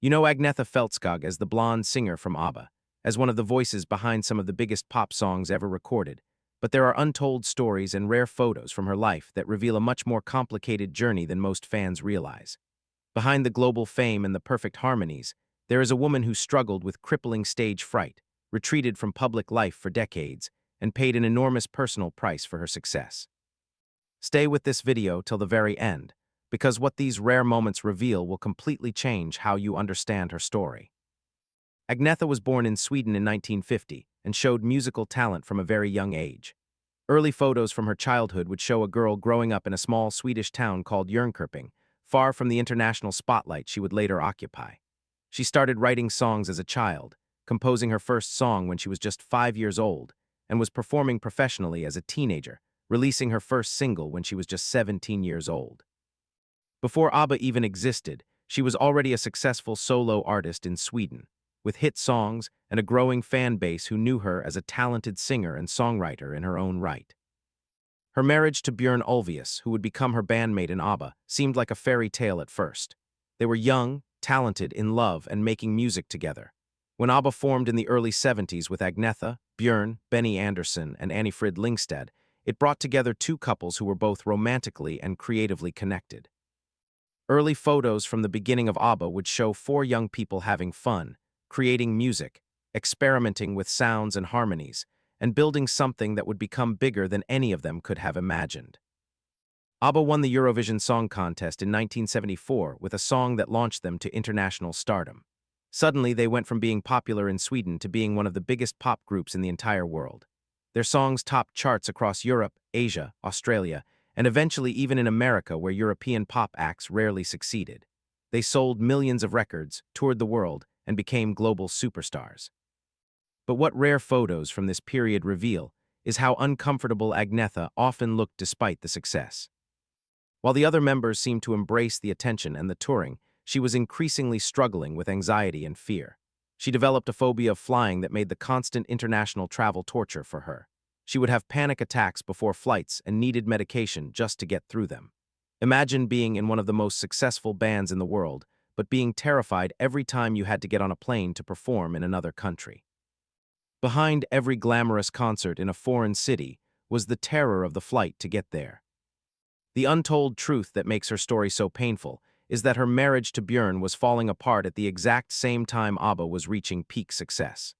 You know Agnetha Faltskog as the blonde singer from ABBA, as one of the voices behind some of the biggest pop songs ever recorded, but there are untold stories and rare photos from her life that reveal a much more complicated journey than most fans realize. Behind the global fame and the perfect harmonies, there is a woman who struggled with crippling stage fright, retreated from public life for decades, and paid an enormous personal price for her success. Stay with this video till the very end, because what these rare moments reveal will completely change how you understand her story. Agnetha was born in Sweden in 1950 and showed musical talent from a very young age. Early photos from her childhood would show a girl growing up in a small Swedish town called Jönköping, far from the international spotlight she would later occupy. She started writing songs as a child, composing her first song when she was just 5 years old, and was performing professionally as a teenager, releasing her first single when she was just 17 years old. Before ABBA even existed, she was already a successful solo artist in Sweden, with hit songs and a growing fan base who knew her as a talented singer and songwriter in her own right. Her marriage to Björn Ulvaeus, who would become her bandmate in ABBA, seemed like a fairy tale at first. They were young, talented, in love, and making music together. When ABBA formed in the early 70s with Agnetha, Björn, Benny Andersson, and Anni-Frid Lyngstad, it brought together two couples who were both romantically and creatively connected. Early photos from the beginning of ABBA would show four young people having fun, creating music, experimenting with sounds and harmonies, and building something that would become bigger than any of them could have imagined. ABBA won the Eurovision Song Contest in 1974 with a song that launched them to international stardom. Suddenly, they went from being popular in Sweden to being one of the biggest pop groups in the entire world. Their songs topped charts across Europe, Asia, Australia, and eventually even in America, where European pop acts rarely succeeded. They sold millions of records, toured the world, and became global superstars. But what rare photos from this period reveal is how uncomfortable Agnetha often looked despite the success. While the other members seemed to embrace the attention and the touring, she was increasingly struggling with anxiety and fear. She developed a phobia of flying that made the constant international travel torture for her. She would have panic attacks before flights and needed medication just to get through them. Imagine being in one of the most successful bands in the world, but being terrified every time you had to get on a plane to perform in another country. Behind every glamorous concert in a foreign city was the terror of the flight to get there. The untold truth that makes her story so painful is that her marriage to Björn was falling apart at the exact same time ABBA was reaching peak success.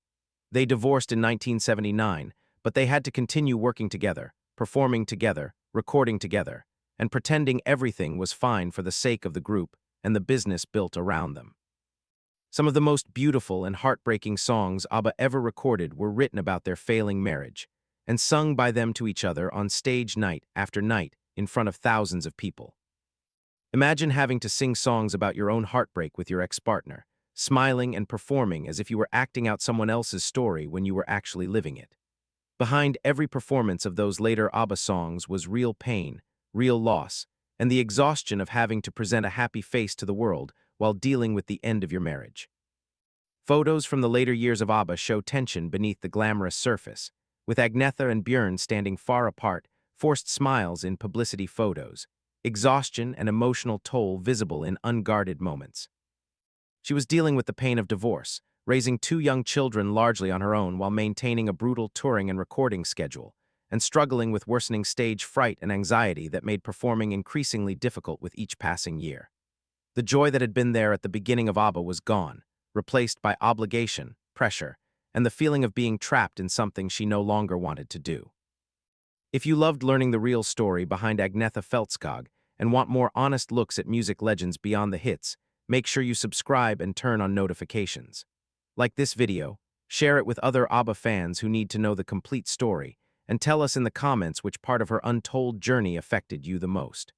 They divorced in 1979, but they had to continue working together, performing together, recording together, and pretending everything was fine for the sake of the group and the business built around them. Some of the most beautiful and heartbreaking songs ABBA ever recorded were written about their failing marriage, and sung by them to each other on stage night after night in front of thousands of people. Imagine having to sing songs about your own heartbreak with your ex-partner, smiling and performing as if you were acting out someone else's story when you were actually living it. Behind every performance of those later ABBA songs was real pain, real loss, and the exhaustion of having to present a happy face to the world while dealing with the end of your marriage. Photos from the later years of ABBA show tension beneath the glamorous surface, with Agnetha and Björn standing far apart, forced smiles in publicity photos, exhaustion and emotional toll visible in unguarded moments. She was dealing with the pain of divorce, raising two young children largely on her own while maintaining a brutal touring and recording schedule, and struggling with worsening stage fright and anxiety that made performing increasingly difficult with each passing year. The joy that had been there at the beginning of ABBA was gone, replaced by obligation, pressure, and the feeling of being trapped in something she no longer wanted to do. If you loved learning the real story behind Agnetha Faltskog and want more honest looks at music legends beyond the hits, make sure you subscribe and turn on notifications. Like this video, share it with other ABBA fans who need to know the complete story, and tell us in the comments which part of her untold journey affected you the most.